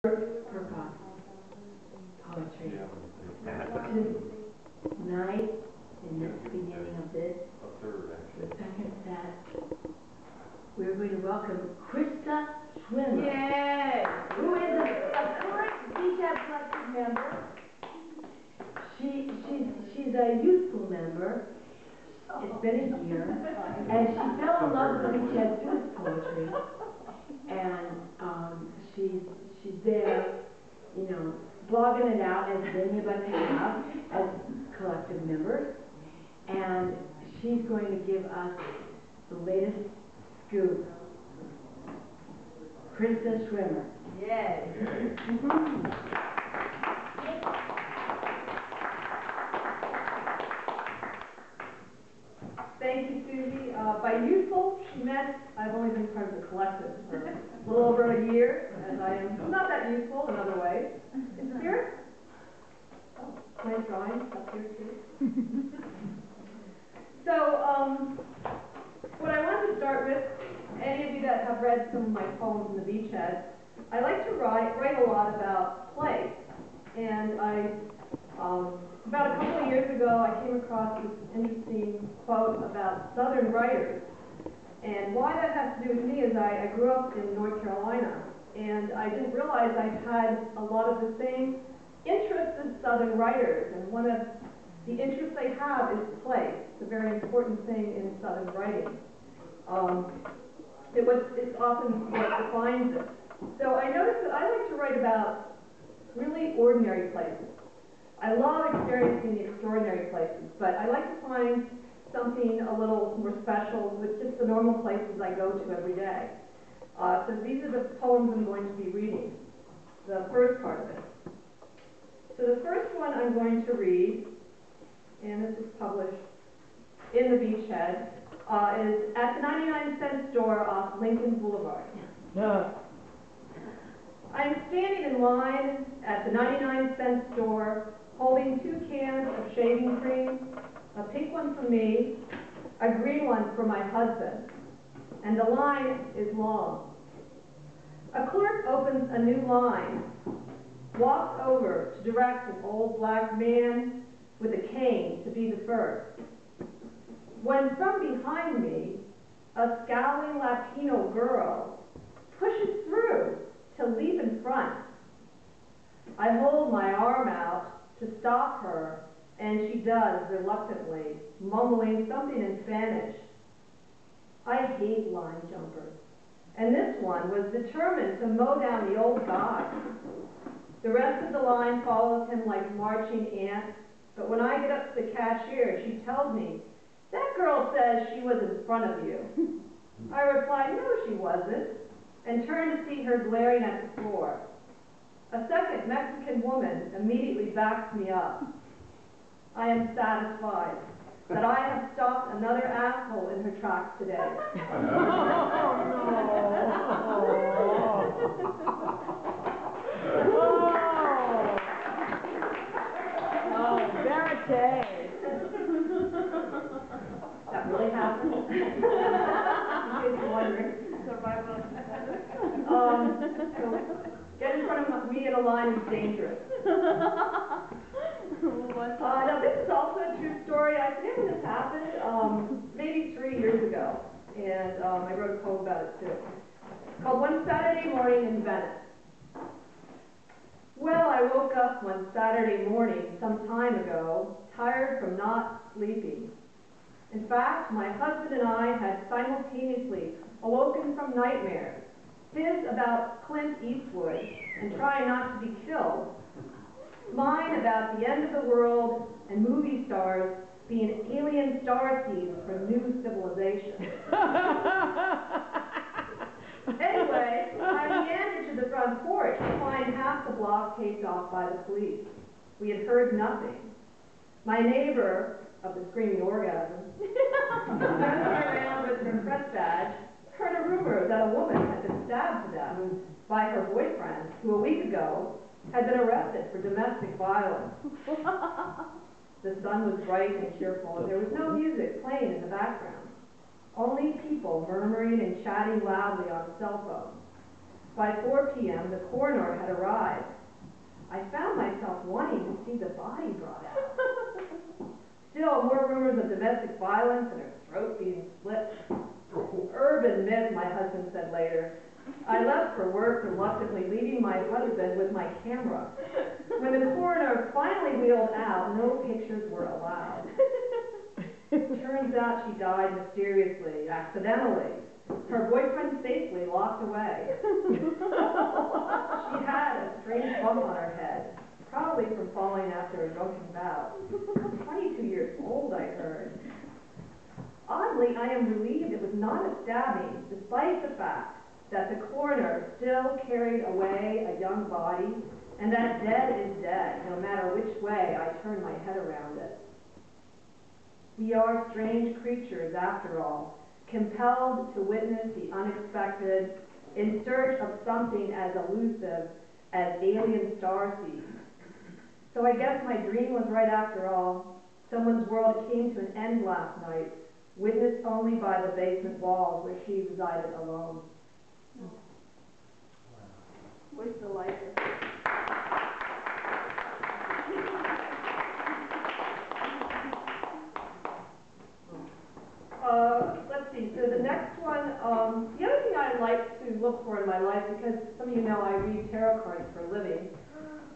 Poetry. Tonight, in the beginning of this, the second set, we're going to welcome Krista Schwimmer. Yay! Who is a current Beachhead Collective member. She's a youthful member. It's been a year, and she fell in love with Beachhead through his poetry. And she's there, you know, blogging it out as many of us have as collective members. And she's going to give us the latest scoop. Krista Schwimmer. Yay! Thank you, Susie. By youthful, she meant I've only been part of the collective for a little over a year, and I am not that youthful in other ways. In spirit? Oh, plant drawings up here too. So, what I want to start with, any of you that have read some of my poems in the Beachhead, I like to write a lot about place. And about a couple of years ago, I came across this interesting quote about Southern writers. And why that has to do with me is I grew up in North Carolina, and I didn't realize I had a lot of the same interests as Southern writers. And one of the interests they have is place. It's a very important thing in Southern writing. It's often what defines it. So I noticed that I like to write about really ordinary places. I love experiencing the extraordinary places, but I like to find something a little more special with just the normal places I go to every day. So these are the poems I'm going to be reading, the first part of it. So the first one I'm going to read, and this was published in the Beachhead, is at the 99-cent store off Lincoln Boulevard. I'm standing in line at the 99-cent store, holding 2 cans of shaving cream, a pink one for me, a green one for my husband, and the line is long. A clerk opens a new line, walks over to direct an old black man with a cane to be the first. When from behind me, a scowling Latino girl pushes through to leap in front. I hold my arm out to stop her, and she does reluctantly, mumbling something in Spanish. I hate line jumpers, and this one was determined to mow down the old guy. The rest of the line follows him like marching ants, but when I get up to the cashier, she tells me, "That girl says she was in front of you." I reply, "No, she wasn't," and turn to see her glaring at the floor. A second Mexican woman immediately backs me up. I am satisfied that I have stopped another asshole in her tracks today. Verite. That really happened. In case you're wondering. So get in front of me in a line is dangerous. Now this is also a true story. I forget when this happened, maybe 3 years ago, and I wrote a poem about it too. It's called One Saturday Morning in Venice. Well, I woke up one Saturday morning some time ago, tired from not sleeping. In fact, my husband and I had simultaneously awoken from nightmares, his about Clint Eastwood and trying not to be killed, mine about the end of the world and movie stars being alien starseeds from new civilization. Anyway, I meandered to the front porch to find half the block taped off by the police. We had heard nothing. My neighbor, of the screaming orgasm, running around with her press badge, heard a rumor that a woman had been stabbed to death by her boyfriend, who a week ago had been arrested for domestic violence. The sun was bright and cheerful, and there was no music playing in the background. Only people murmuring and chatting loudly on cell phones. By 4 p.m., the coroner had arrived. I found myself wanting to see the body brought out. Still, more rumors of domestic violence and her throat being slit. Urban myth, my husband said later. I left for work reluctantly, leaving my husband with my camera. When the coroner finally wheeled out, no pictures were allowed. Turns out she died mysteriously, accidentally. Her boyfriend safely locked away. She had a strange bump on her head, probably from falling after a drunken bout. 22 years old, I heard. Oddly, I am relieved it was not a stabbing, despite the fact that the coroner still carried away a young body, and that dead is dead, no matter which way I turn my head around it. We are strange creatures, after all, compelled to witness the unexpected, in search of something as elusive as alien starseeds. So I guess my dream was right after all. Someone's world came to an end last night, witnessed only by the basement walls where she resided alone. Where's the lighter? Let's see, so the next one, the other thing I like to look for in my life, because some of you know I read tarot cards for a living,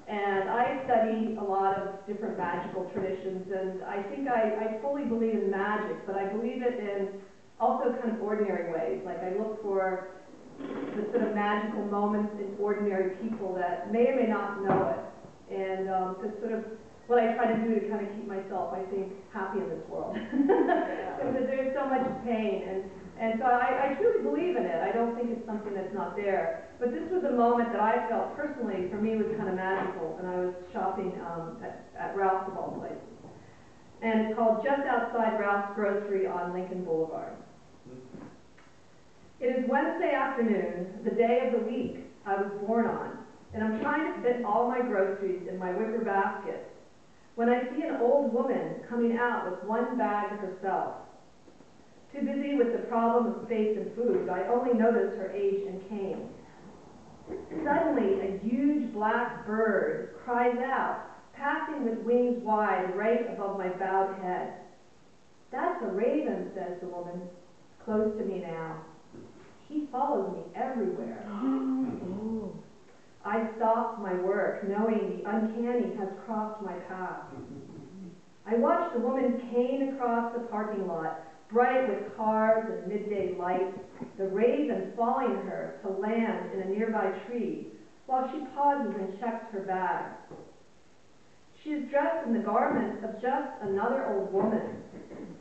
and I study a lot of different magical traditions, and I think I fully believe in magic, but I believe it in also kind of ordinary ways. Like I look for the sort of magical moments in ordinary people that may or may not know it, and to sort of what I try to do to kind of keep myself, I think, happy in this world. Because there's so much pain, and so I truly believe in it. I don't think it's something that's not there. But this was a moment that I felt personally, for me, was kind of magical, and I was shopping at Ralph's of all places. And it's called Just Outside Ralph's Grocery on Lincoln Boulevard. It is Wednesday afternoon, the day of the week I was born on, and I'm trying to fit all my groceries in my wicker basket, when I see an old woman coming out with one bag herself. Too busy with the problem of space and food, I only noticed her age and cane. Suddenly, a huge black bird cries out, passing with wings wide right above my bowed head. "That's a raven," says the woman, close to me now. "He follows me everywhere." I stopped my work, knowing the uncanny has crossed my path. I watched the woman cane across the parking lot, bright with cars and midday light, the raven following her to land in a nearby tree, while she pauses and checks her bag. She is dressed in the garments of just another old woman,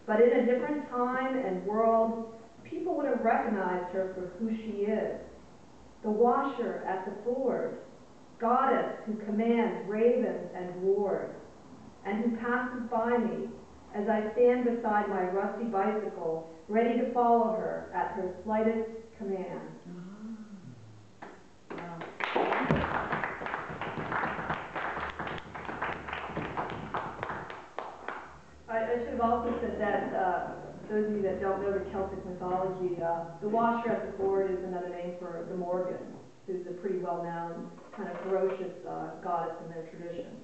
but in a different time and world, people would have recognized her for who she is. The washer at the ford, goddess who commands ravens and wards, and who passes by me as I stand beside my rusty bicycle, ready to follow her at her slightest command. I should have also said that, those of you that don't know the Celtic mythology, the washer at the ford is another name for the Morgan, who's a pretty well-known, kind of ferocious goddess in their tradition.